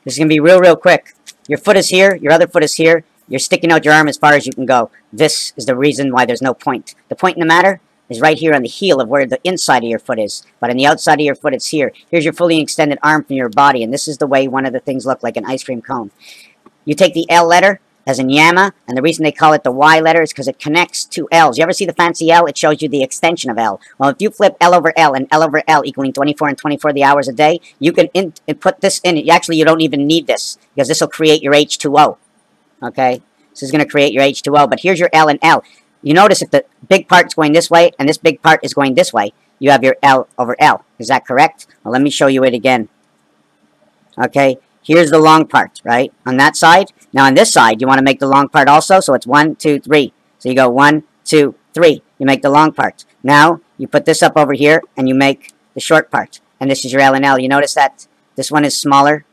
This is going to be real quick. Your foot is here. Your other foot is here. You're sticking out your arm as far as you can go. This is the reason why there's no point. The point in the matter is right here on the heel of where the inside of your foot is. But on the outside of your foot, it's here. Here's your fully extended arm from your body. And this is the way one of the things look like an ice cream cone. You take the L letter, as in Yama, and the reason they call it the Y letter is because it connects two L's. You ever see the fancy L? It shows you the extension of L. Well, if you flip L over L and L over L equaling 24 and 24 the hours a day, you can put this in. Actually, you don't even need this because this will create your H2O. Okay? This is going to create your H2O, but here's your L and L. You notice if the big part's going this way and this big part is going this way, you have your L over L. Is that correct? Well, let me show you it again. Okay? Here's the long part, right? On that side. Now on this side, you want to make the long part also. So it's 1, 2, 3. So you go 1, 2, 3. You make the long part. Now you put this up over here and you make the short part. And this is your L and L. You notice that this one is smaller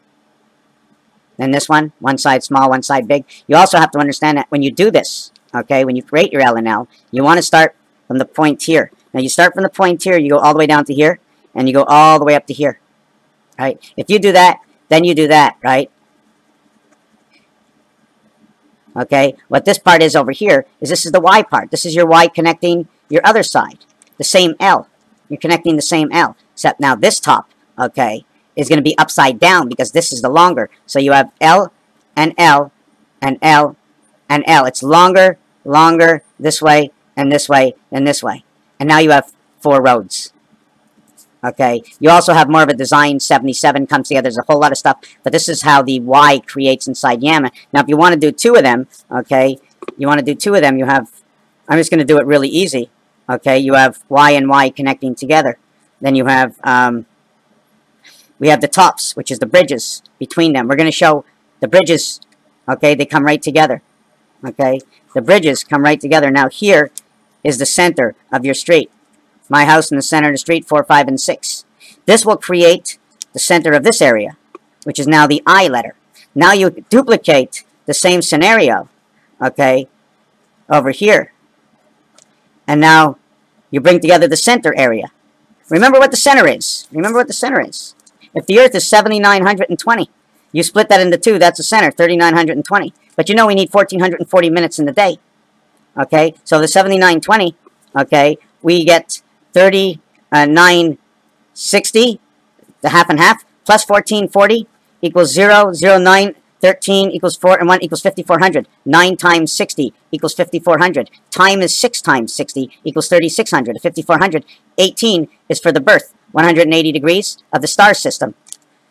than this one. One side small, one side big. You also have to understand that when you do this, okay, when you create your L and L, you want to start from the point here. Now you start from the point here, you go all the way down to here, and you go all the way up to here. Right? If you do that, then you do that, right? Okay, what this part is over here is this is the Y part. This is your Y connecting your other side. The same L. You're connecting the same L. Except now this top, okay, is going to be upside down because this is the longer. So you have L and L and L and L. It's longer, longer, this way, and this way, and this way. And now you have 4 roads. Okay, you also have more of a design. 77 comes together. There's a whole lot of stuff, but this is how the Y creates inside Yama. Now, if you want to do 2 of them, okay, you want to do 2 of them, you have, I'm just going to do it really easy, okay, you have Y and Y connecting together. Then you have, we have the tops, which is the bridges between them. We're going to show the bridges, okay, they come right together, okay, the bridges come right together. Now, here is the center of your street. My house in the center of the street, 4, 5, and 6. This will create the center of this area, which is now the I letter. Now you duplicate the same scenario, okay, over here. And now you bring together the center area. Remember what the center is. Remember what the center is. If the Earth is 7,920, you split that into 2, that's the center, 3,920. But you know we need 1,440 minutes in the day. Okay, so the 7,920, okay, we get 3960, the half and half, plus 1440 equals 0, 0, 9, 13 equals 4, and 1 equals 5,400. 9 times 60 equals 5,400. Time is 6 times 60 equals 3,600. 5,400. 18 is for the birth. 180 degrees of the star system.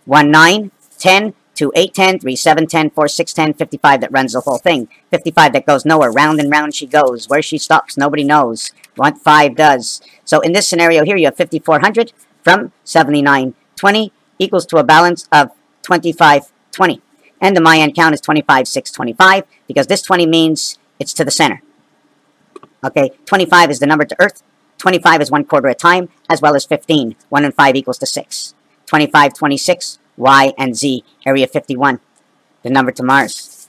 1, 9, 10, 2, 8, 10, 3, 7, 10, 4, 6, 10, 55 that runs the whole thing. 55 that goes nowhere. Round and round she goes. Where she stops, nobody knows. What 5 does. So in this scenario here, you have 5,400 from 7920 equals to a balance of 2520. And the Mayan count is 25,625 because this 20 means it's to the center. Okay, 25 is the number to Earth. 25 is 1/4 of time, as well as 15. 1 and 5 equals to 6. 25, 26, Y and Z, area 51, the number to Mars.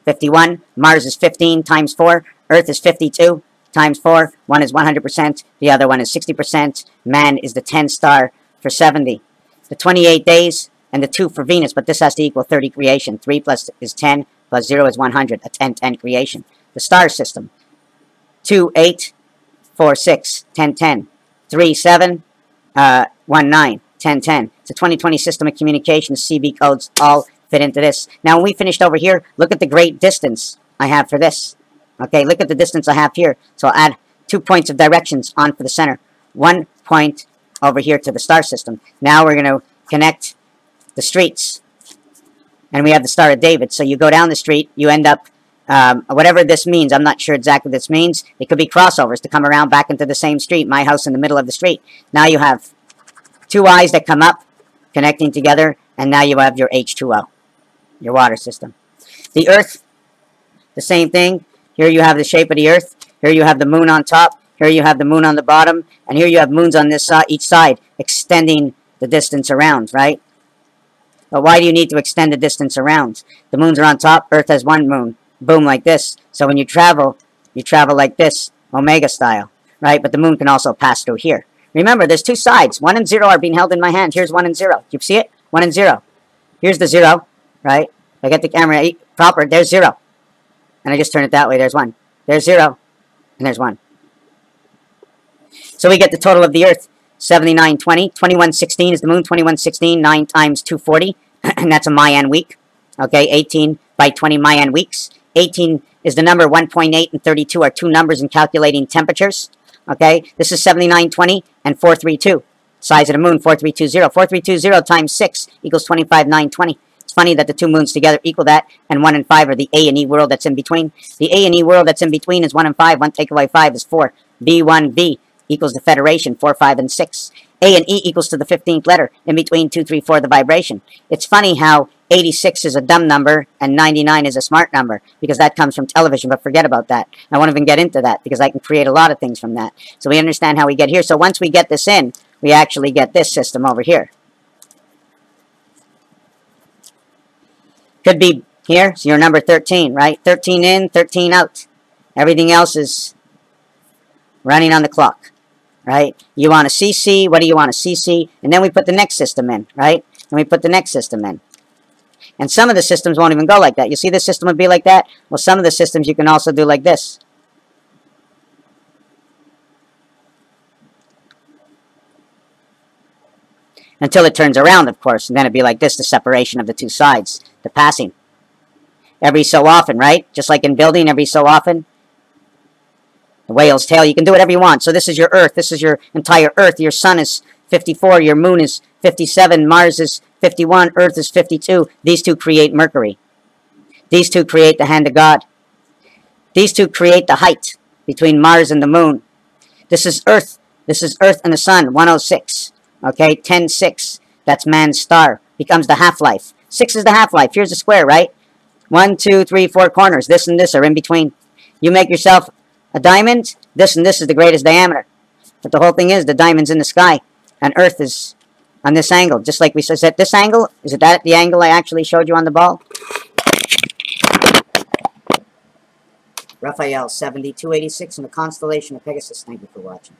51, Mars is 15 times 4, Earth is 52 times 4, one is 100%, the other one is 60%, man is the 10 star for 70. The 28 days and the 2 for Venus, but this has to equal 30 creation. 3 plus is 10, plus 0 is 100, a 10-10 creation. The star system, 2, 8, 4, 6, 10, 10, 3, 7, 1, 9, 10, 10. It's a 2020 system of communications. CB codes all fit into this. Now, when we finished over here, look at the great distance I have for this. Okay, look at the distance I have here. So I'll add 2 points of directions on for the center. 1 point over here to the star system. Now we're going to connect the streets. And we have the Star of David. So you go down the street, you end up, whatever this means, I'm not sure exactly what this means. It could be crossovers to come around back into the same street. My house in the middle of the street. Now you have 2 eyes that come up, connecting together, and now you have your H2O, your water system. The Earth, the same thing. Here you have the shape of the Earth. Here you have the moon on top. Here you have the moon on the bottom. And here you have moons on this side, each side, extending the distance around, right? But why do you need to extend the distance around? The moons are on top. Earth has 1 moon. Boom, like this. So when you travel like this, Omega style, right? But the moon can also pass through here. Remember, there's 2 sides. 1 and 0 are being held in my hand. Here's 1 and 0. You see it? 1 and 0. Here's the 0. right? If I get the camera proper, there's 0. And I just turn it that way, there's 1. There's 0, and there's 1. So we get the total of the Earth, 7920. 2116 is the moon, 2116, 9 times 240, and that's a Mayan week. Okay, 18 by 20 Mayan weeks. 18 is the number, 1.8 and 32 are 2 numbers in calculating temperatures. Okay, this is 7920 and 432. Size of the moon, 4320. 4320 times 6 equals 25,920. It's funny that the 2 moons together equal that, and 1 and 5 are the A and E world that's in between. The A and E world that's in between is 1 and 5. 1 take away 5 is 4. B1B equals the Federation, 4, 5, and 6. A and E equals to the 15th letter, in between 2, 3, 4, the vibration. It's funny how 86 is a dumb number and 99 is a smart number, because that comes from television, but forget about that. I won't even get into that, because I can create a lot of things from that. So we understand how we get here. So once we get this in, we actually get this system over here. Could be here, so you're number 13, right? 13 in, 13 out. Everything else is running on the clock, right? You want a CC, what do you want a CC? And then we put the next system in, right? And we put the next system in. And some of the systems won't even go like that. You see this system would be like that? Well, some of the systems you can also do like this. Until it turns around, of course, and then it'd be like this, the separation of the 2 sides, the passing. Every so often, right? Just like in building, every so often. The whale's tail, you can do whatever you want. So this is your Earth, this is your entire Earth. Your sun is 54, your moon is 57, Mars is 51, Earth is 52. These 2 create Mercury. These 2 create the hand of God. These 2 create the height between Mars and the moon. This is Earth. This is Earth and the sun, 106. Okay, 10, 6. That's man's star. Becomes the half-life. 6 is the half-life. Here's the square, right? 1, 2, 3, 4 corners. This and this are in between. You make yourself a diamond. This and this is the greatest diameter. But the whole thing is, the diamond's in the sky. And Earth is on this angle. Just like we said, is it this angle? Is it that the angle I actually showed you on the ball? Raphael, 7286 in the constellation of Pegasus. Thank you for watching.